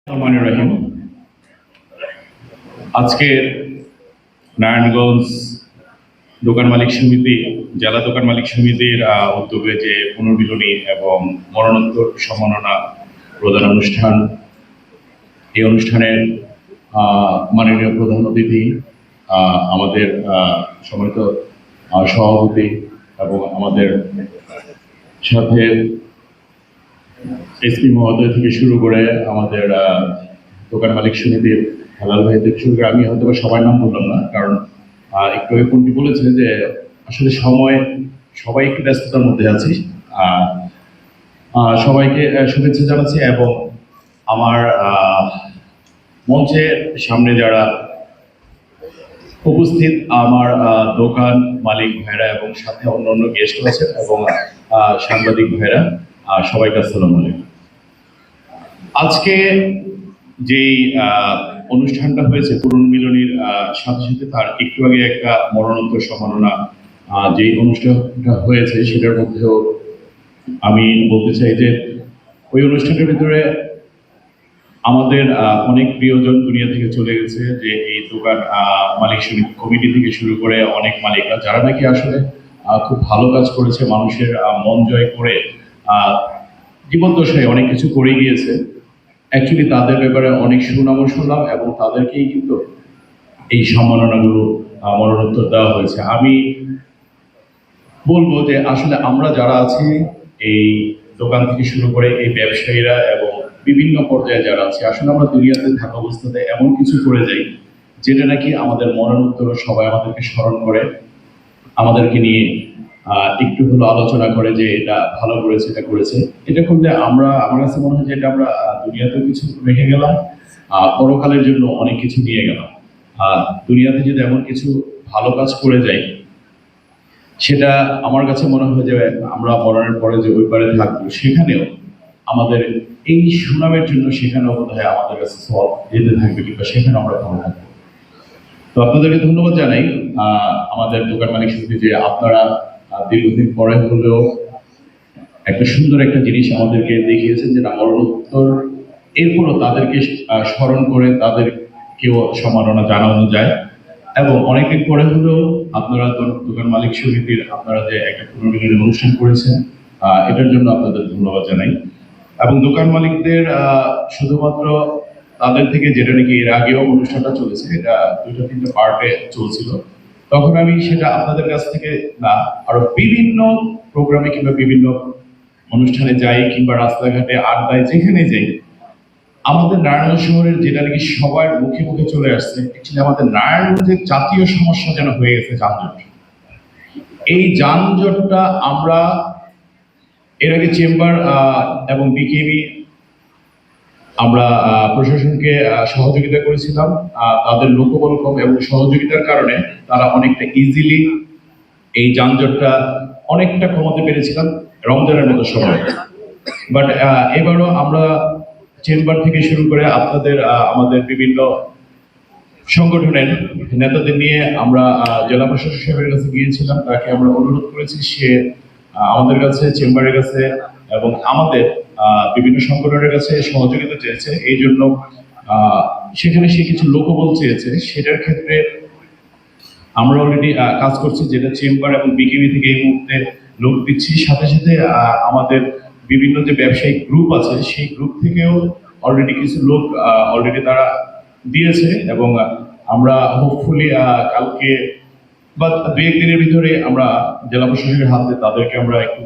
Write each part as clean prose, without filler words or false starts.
রহমানির রহিম। আজকে নারায়ণগঞ্জ দোকান মালিক সমিতি, জেলা দোকান মালিক সমিতির উদ্যোগে যে পুনর্মিলনী এবং মরণোত্তর সম্মাননা প্রদান অনুষ্ঠান, এই অনুষ্ঠানের মাননীয় প্রধান অতিথি আমাদের সম্মানিত সভাপতি এবং আমাদের সাথে এসপি মহোদয় থেকে শুরু করে আমাদের দোকান মালিক সমিতির হেলাল ভাই থেকে শুরু করে, আমি হয়তো সবার নাম বললাম না, কারণ একটু কোনটি বলেছে যে আসলে সময় সবাই একটু ব্যস্ততার মধ্যে আছি। সবাইকে শুভেচ্ছা জানাচ্ছি এবং আমার মঞ্চের সামনে যারা উপস্থিত আমার দোকান মালিক ভাইরা এবং সাথে অন্যান্য গেস্ট আছেন এবং সাংবাদিক ভাইরা, সবাইকে আসসালামু আলাইকুম। আজকে যেই অনুষ্ঠানটা হয়েছে পুনর্মিলনীর সাথে সাথে তার একটু আগে একটা মরণোত্তর সম্মাননা যেই অনুষ্ঠানটা হয়েছে সেটার মধ্যেও আমি বলতে চাই যে ওই অনুষ্ঠানের ভিতরে আমাদের অনেক প্রিয়জন দুনিয়া থেকে চলে গেছে, যে এই দোকান মালিক সমিতি কমিটি থেকে শুরু করে অনেক মালিকরা যারা নাকি আসলে খুব ভালো কাজ করেছে, মানুষের মন জয় করে জীবদ্দশায় অনেক কিছু করে গিয়েছে। অ্যাকচুয়ালি তাদের ব্যাপারে অনেক সুনামও শুনলাম এবং তাদেরকেই কিন্তু এই সম্মাননাগুলো মরণোত্তর দেওয়া হয়েছে। আমি বলবো যে আসলে আমরা যারা আছি এই দোকান থেকে শুরু করে এই ব্যবসায়ীরা এবং বিভিন্ন পর্যায়ে যারা আছে, আসলে আমরা দুনিয়াতে থাকা অবস্থাতে এমন কিছু করে যাই যেটা নাকি আমাদের মরণোত্তর সবাই আমাদেরকে স্মরণ করে, আমাদেরকে নিয়ে একটু হলো আলোচনা করে যে এটা ভালো করেছে, এটা করেছে। এটা করলে আমার কাছে মনে হয় যে এটা আমরা দুনিয়াতেও কিছু রেখে গেলাম, পরকালের জন্য অনেক কিছু নিয়ে গেলাম। দুনিয়াতে যদি এমন কিছু ভালো কাজ করে যাই, সেটা আমার কাছে মনে হয় যে আমরা মরণের পরে যে ওই পারে থাকবো, সেখানেও আমাদের এই সুনামের জন্য সেখানেও বোধ হয় আমাদের কাছে সব যেতে থাকবে, কিংবা সেখানে আমরা ভালো থাকবো। তো আপনাদেরকে ধন্যবাদ জানাই আমাদের দোকান মালিক সমিতি, যে আপনারা দীর্ঘদিন পরে হলেও একটা সুন্দর একটা জিনিস আমাদেরকে দেখিয়েছেন, যে মরণোত্তর এরপরও তাদেরকে স্মরণ করে তাদেরকেও সম্মাননা জানানো যায়। এবং অনেকদিন পরে হলেও আপনারা দোকান মালিক সমিতির আপনারা যে একটা পুনর্মিলনী অনুষ্ঠান করেছেন, এটার জন্য আপনাদের ধন্যবাদ জানাই। এবং দোকান মালিকদের শুধুমাত্র তাদের থেকে, যেটা নাকি এর আগেও অনুষ্ঠানটা চলেছে, এটা 2-3টা পার্টে চলছিল, তখন আমি সেটা আপনাদের কাছ থেকে না, আরো বিভিন্ন প্রোগ্রামে কিংবা বিভিন্ন অনুষ্ঠানে যাই কিংবা রাস্তাঘাটে আড্ডায় যেখানে যাই, আমাদের নারায়ণগঞ্জ শহরের যেটা নাকি সবার মুখে মুখে চলে আসছে, অ্যাকচুয়ালি আমাদের নারায়ণগঞ্জের জাতীয় সমস্যা যেন হয়ে গেছে যানজট। এই যানজটটা আমরা এর আগে চেম্বার এবং বিকেবি আমরা প্রশাসনকে সহযোগিতা করেছিলাম, তাদের লোকবল কম এবং সহযোগিতার কারণে তারা অনেকটা ইজিলি এই যানজটটা অনেকটা কমাতে পেরেছিলাম রমজানের মতো সময়। বাট এবারও আমরা চেম্বার থেকে শুরু করে আপনাদের আমাদের বিভিন্ন সংগঠনের নেতাদের নিয়ে আমরা জেলা প্রশাসক সাহেবের কাছে গিয়েছিলাম, তাকে আমরা অনুরোধ করেছি, সে আমাদের কাছে চেম্বারের কাছে এবং আমাদের বিভিন্ন সংগঠনের কাছে সহযোগিতা চেয়েছে। এই জন্য সেখানে সে কিছু লোকবল চেয়েছে, সেটার ক্ষেত্রে আমরা অলরেডি কাজ করছি, যেটা চেম্বার এবং বিকেবি থেকে এই মুহূর্তে লোক দিচ্ছি। সাথে সাথে আমাদের বিভিন্ন যে ব্যবসায়িক গ্রুপ আছে, সেই গ্রুপ থেকেও অলরেডি কিছু লোক অলরেডি তারা দিয়েছে এবং আমরা হোপফুলি কালকে বা 2-1 দিনের ভিতরে আমরা জেলা প্রশাসকের হাতে তাদেরকে আমরা একটু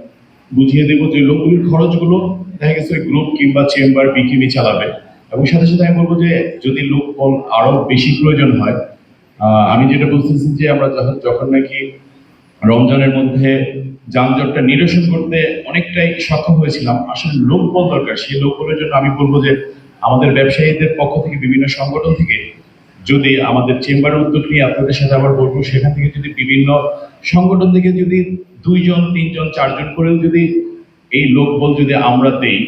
বুঝিয়ে দেবো যে লোকগুলির খরচগুলো দেখা গেছে গ্রুপ কিংবা চেম্বার বিকিবি চালাবে। এবং সাথে সাথে আমি বলবো যে যদি লোক আরো বেশি প্রয়োজন হয়, আমি যেটা বলতেছি যে আমরা যখন নাকি রমজানের মধ্যে যানজটটা নিরসন করতে অনেকটাই সক্ষম হয়েছিলাম, আসলে লোকবল দরকার। সেই লোকবলের জন্য আমি বলবো যে আমাদের ব্যবসায়ীদের পক্ষ থেকে বিভিন্ন সংগঠন থেকে যদি আমাদের চেম্বারের উদ্যোগ নিয়ে আপনাদের সাথে আবার বলবো, সেখান থেকে যদি বিভিন্ন সংগঠন থেকে যদি 2 জন 3 জন 4 জন করেও যদি এই লোকবল যদি আমরা দেই,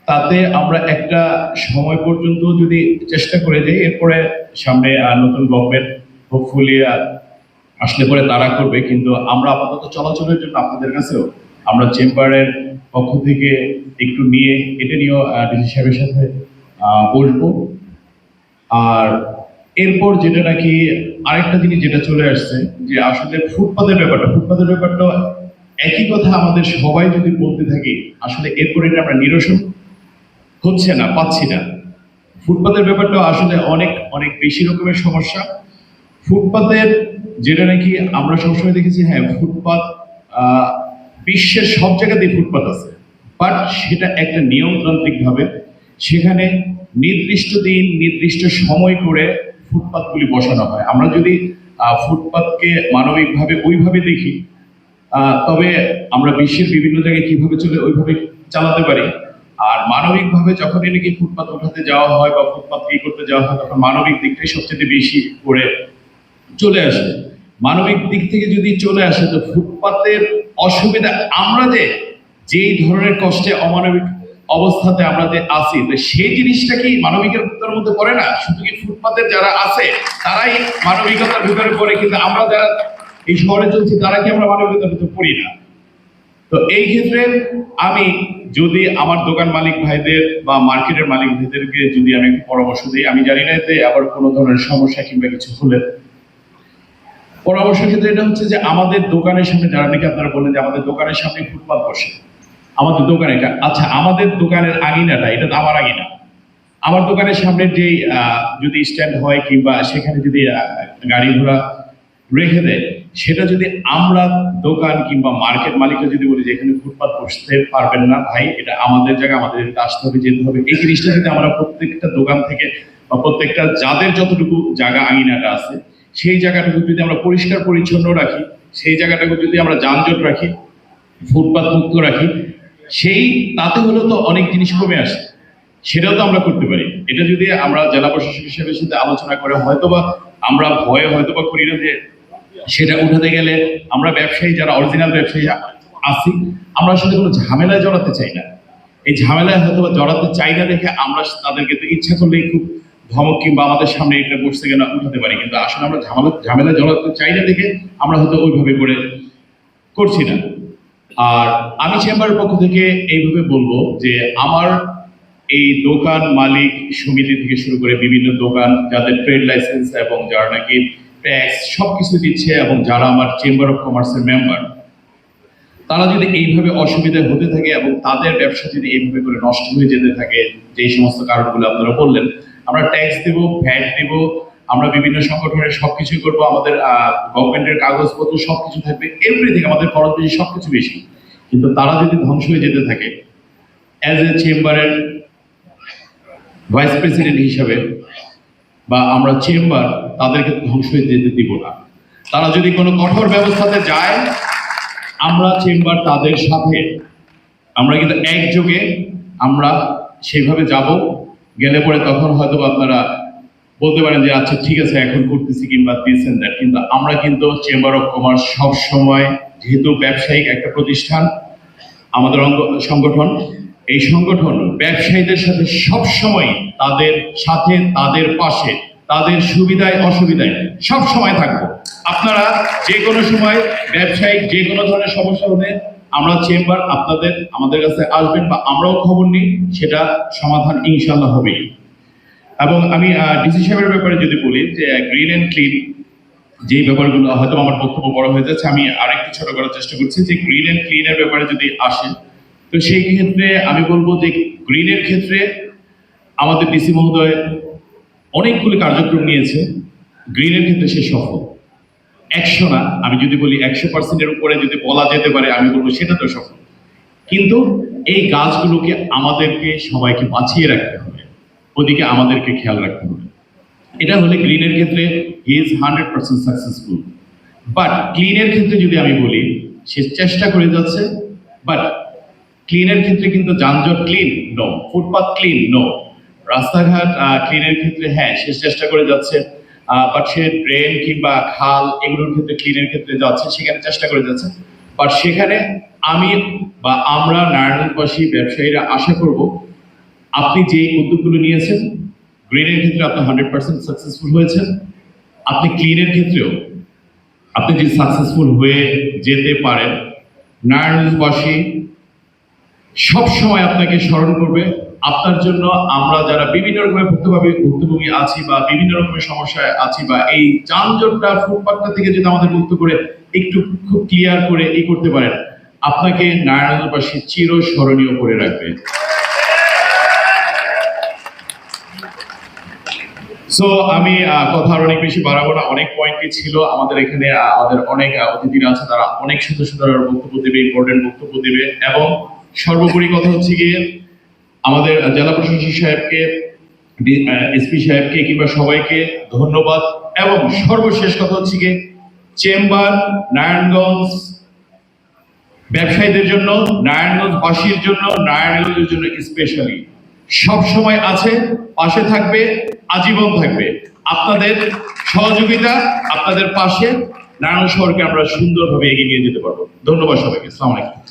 তাতে আমরা একটা সময় পর্যন্ত যদি চেষ্টা করে যাই, এরপরে সামনে নতুন গভর্নমেন্ট হোপফুলি আসলে পরে তারা করবে, কিন্তু আমরা আপাতত চলাচলের জন্য আপনাদের কাছেও আমরা চেম্বারের পক্ষ থেকে একটু নিয়ে এটা নিয়েও ডিসি সাহেবের সাথে বসবো। আর এরপর যেটা নাকি আরেকটা জিনিস যেটা চলে আসছে, যে আসলে ফুটপাতের ব্যাপারটা একই কথা আমাদের সবাই যদি বলতে থাকি, আসলে এরপর এটা আমরা নিরসন হচ্ছে না, পাচ্ছি না। ফুটপাতের ব্যাপারটা আসলে অনেক অনেক বেশি রকমের সমস্যা। ফুটপাতের যেটা নাকি আমরা সবসময় দেখেছি, হ্যাঁ ফুটপাত আহ, বিশ্বের সব জায়গাতেই ফুটপাত আছে, বাট সেটা একটা নিয়মতান্ত্রিক ভাবে সেখানে নির্দিষ্ট দিন নির্দিষ্ট সময় করে ফুটপাতগুলি বসানো হয়। আমরা যদি ফুটপাতকে মানবিকভাবে ওইভাবে দেখি, তবে আমরা বিশ্বের বিভিন্ন জায়গায় কিভাবে চলে ওইভাবে চালাতে পারি। আর মানবিকভাবে যখন নাকি ফুটপাত উঠাতে যাওয়া হয় বা ফুটপাত কি করতে যাওয়া হয়, তখন মানবিক দিকটাই সবচেয়ে বেশি করে চলে আসে। মানবিক দিক থেকে যদি চলে আসে, তো ফুটপাতের অসুবিধা আমরা যে যেই ধরনের কষ্টে অমানবিক অবস্থাতে আমরা যে আছি, তো সেই জিনিসটা কি মানবিকতার মধ্যে পড়ে না? শুধু কি ফুটপাতের যারা আছে তারাই মানবিকতার ভিতরে পড়ে, কিন্তু আমরা যারা এই শহরে চলছি তারা কি আমরা মানবিকতার ভিতরে পড়ি না? তো এই ক্ষেত্রে আমি যদি আমার দোকান মালিক ভাইদের বা মার্কেটের মালিক ভাইদেরকে যদি আমি একটু পরামর্শ দিই, আমি জানি না এতে আবার কোনো ধরনের সমস্যা কিংবা কিছু হলে, পরামর্শের ক্ষেত্রে এটা হচ্ছে যে আমাদের দোকানের সামনে যারা নাকি আপনারা বললেন যে আমাদের দোকানের সামনে ফুটপাত বসে, আমাদের দোকানে আচ্ছা আমাদের দোকানের আঙিনাটা এটা তো আমার আঙিনা, আমার দোকানের সামনে যে যদি স্ট্যান্ড হয় কিংবা সেখানে যদি গাড়ি ঘোড়া রেখে দেয়, সেটা যদি আমরা দোকান কিংবা মার্কেট মালিকরা যদি বলি যে এখানে ফুটপাত বসতে পারবেন না ভাই, এটা আমাদের জায়গা, আমাদের আসতে হবে যেতে হবে, এই জিনিসটা যদি আমরা প্রত্যেকটা দোকান থেকে বা প্রত্যেকটা যাদের যতটুকু জায়গা আঙিনাটা আছে সেই জায়গাটুকু যদি আমরা পরিষ্কার পরিচ্ছন্ন রাখি, সেই জায়গাটাকে যদি আমরা যানজট রাখি, ফুটপাত মুক্ত রাখি, সেই তাতে হলেও তো অনেক জিনিস কমে আসে। সেটাও তো আমরা করতে পারি। এটা যদি আমরা জেলা প্রশাসক হিসেবে সাথে আলোচনা করে হয়তোবা আমরা ভয়ে হয়তোবা করি না যে সেটা উঠাতে গেলে আমরা ব্যবসায়ী যারা অরিজিনাল ব্যবসায়ী আছি, আমরা আসলে কোনো ঝামেলায় জড়াতে চাই না। এই ঝামেলায় হয়তোবা জড়াতে চাই না দেখে আমরা তাদেরকে তো ইচ্ছা করলেই খুব ধমক কিংবা আমাদের সামনে এটা বসতে গেলে উঠাতে পারি, কিন্তু আসলে আমরা ঝামেলায় জড়াতে চাই না দেখে আমরা হয়তো ওইভাবে করে করছি না। আর আমি চেম্বারের পক্ষ থেকে এইভাবে বলবো যে আমার এই দোকান মালিক সমিতি থেকে শুরু করে বিভিন্ন দোকান যাদের ট্রেড লাইসেন্স এবং যারা নাকি ট্যাক্স সবকিছু দিচ্ছে এবং যারা আমার চেম্বার অফ কমার্সের মেম্বার, তারা যদি এইভাবে অসুবিধা হতে থাকে এবং তাদের ব্যবসা যদি এইভাবে করে নষ্ট হয়ে যেতে থাকে, যে সমস্ত কারণগুলো আপনারা বললেন, আমরা ট্যাক্স দেব, ভ্যাট দেব, আমরা বিভিন্ন সংগঠনের সবকিছু করবো, আমাদের গভর্নমেন্টের কাগজপত্র সবকিছু থাকবে, এভরিথিং আমাদের খরচ বেশি, সবকিছু বেশি, কিন্তু তারা যদি ধ্বংস হয়ে যেতে থাকে, অ্যাজ এ চেম্বারের ভাইস প্রেসিডেন্ট হিসাবে বা আমরা চেম্বার তাদেরকে ধ্বংস হয়ে যেতে দিব না। তারা যদি কোনো কঠোর ব্যবস্থাতে যায়, আমরা চেম্বার তাদের সাথে, আমরা কিন্তু একযোগে আমরা সেইভাবে যাব। গেলে পরে তখন হয়তো আপনারা বলতে পারেন যে আচ্ছা ঠিক আছে এখন করতেছি কিংবা দিস এন্ড দ্যাট, কিন্তু আমরা কিন্তু চেম্বার অফ কমার্স সব সময়, যেহেতু ব্যবসায়িক একটা প্রতিষ্ঠান আমাদের সংগঠন, এই সংগঠন ব্যবসায়ীদের সাথে সব সময় তাদের সাথে, তাদের পাশে, তাদের সুবিধায় অসুবিধায় সব সময় থাকবো। আপনারা যে কোনো সময় ব্যবসায়িক যে কোনো ধরনের সমস্যা হলে আমরা চেম্বার আপনাদের আমাদের কাছে আসবেন বা আমরাও খবর নিই, সেটা সমাধান ইনশাল্লাহ হবেই। এবং আমি ডিসি সাহেবের ব্যাপারে যদি বলি যে গ্রিন অ্যান্ড ক্লিন যে ব্যাপারগুলো, হয়তো আমার বক্তব্য বড় হয়ে যাচ্ছে, আমি আরেকটু ছোট করার চেষ্টা করছি। যে গ্রিন অ্যান্ড ক্লিনের ব্যাপারে যদি আসে, তো সেই ক্ষেত্রে আমি বলবো যে গ্রিনের ক্ষেত্রে আমাদের ডিসি মহোদয় অনেকগুলি কার্যক্রম নিয়েছে, গ্রিনের ক্ষেত্রে সে সফল। 100 না, আমি যদি বলি 100%-এর উপরে যদি বলা যেতে পারে, আমি বলবো সেটা তো সফল। কিন্তু এই গাছগুলোকে আমাদেরকে সবাইকে বাঁচিয়ে রাখতে হবে, ওদিকে আমাদেরকে খেয়াল রাখতে হবে। এটা হলে গ্রিনের ক্ষেত্রে হি ইজ 100% সাকসেসফুল। বাট ক্লিনের ক্ষেত্রে যদি আমি বলি, সে চেষ্টা করে যাচ্ছে, বাট ক্লিনের ক্ষেত্রে কিন্তু যানজট clean no, footpath clean no, রাস্তাঘাট ক্লিনের ক্ষেত্রে হ্যাঁ সে চেষ্টা করে যাচ্ছে, বাট সে ড্রেন কিংবা খাল এগুলোর ক্ষেত্রে ক্লিনের ক্ষেত্রে যাচ্ছে, সেখানে চেষ্টা করে যাচ্ছে। বাট সেখানে আমি বা আমরা নারায়ণগঞ্জবাসী ব্যবসায়ীরা আশা করব আপনি যে উদ্যোগগুলো নিয়েছেন, গ্রিনের ক্ষেত্রে আপনি 100% সাকসেসফুল হয়েছেন, আপনি ক্লিনের ক্ষেত্রেও আপনি যদি সাকসেসফুল হয়ে যেতে পারেন, নারায়ণগঞ্জবাসী সব সময় আপনাকে স্মরণ করবে, আপনার জন্য আমরা যারা বিভিন্ন রকমের ভুক্তভোগী আছি বা বিভিন্ন রকমের সমস্যায় আছি বা এই যানজটটা ফুটপাথটা থেকে যদি আমাদের মুক্ত করে একটু খুব ক্লিয়ার করে করতে পারেন, আপনাকে নারায়ণগঞ্জবাসী চিরস্মরণীয় করে রাখবে। সো আমি কথা আর অনেক বেশি বাড়াবো না, অনেক পয়েন্টই ছিল আমাদের এখানে। আমাদের অনেক অতিথিরা আছে, তারা অনেক সুন্দর সুন্দর বক্তব্য দেবে, ইম্পর্টেন্ট বক্তব্য দেবে। এবং সর্বোপরি কথা হচ্ছে গিয়ে আমাদের জেলা প্রশাসক সাহেবকে, এসপি সাহেবকে কিংবা সবাইকে ধন্যবাদ। এবং সর্বশেষ কথা হচ্ছে গিয়ে চেম্বার নারায়ণগঞ্জ ব্যবসায়ীদের জন্য, নারায়ণগঞ্জবাসীর জন্য, নারায়ণগঞ্জের জন্য স্পেশালি সব সময় আছে, পাশে থাকবে, আজীবন থাকবে। আপনাদের সহযোগিতা, আপনাদের পাশে নারায়ণ শহরকে আমরা সুন্দরভাবে এগিয়ে নিয়ে যেতে পারবো। ধন্যবাদ সবাইকে। আসসালামু আলাইকুম।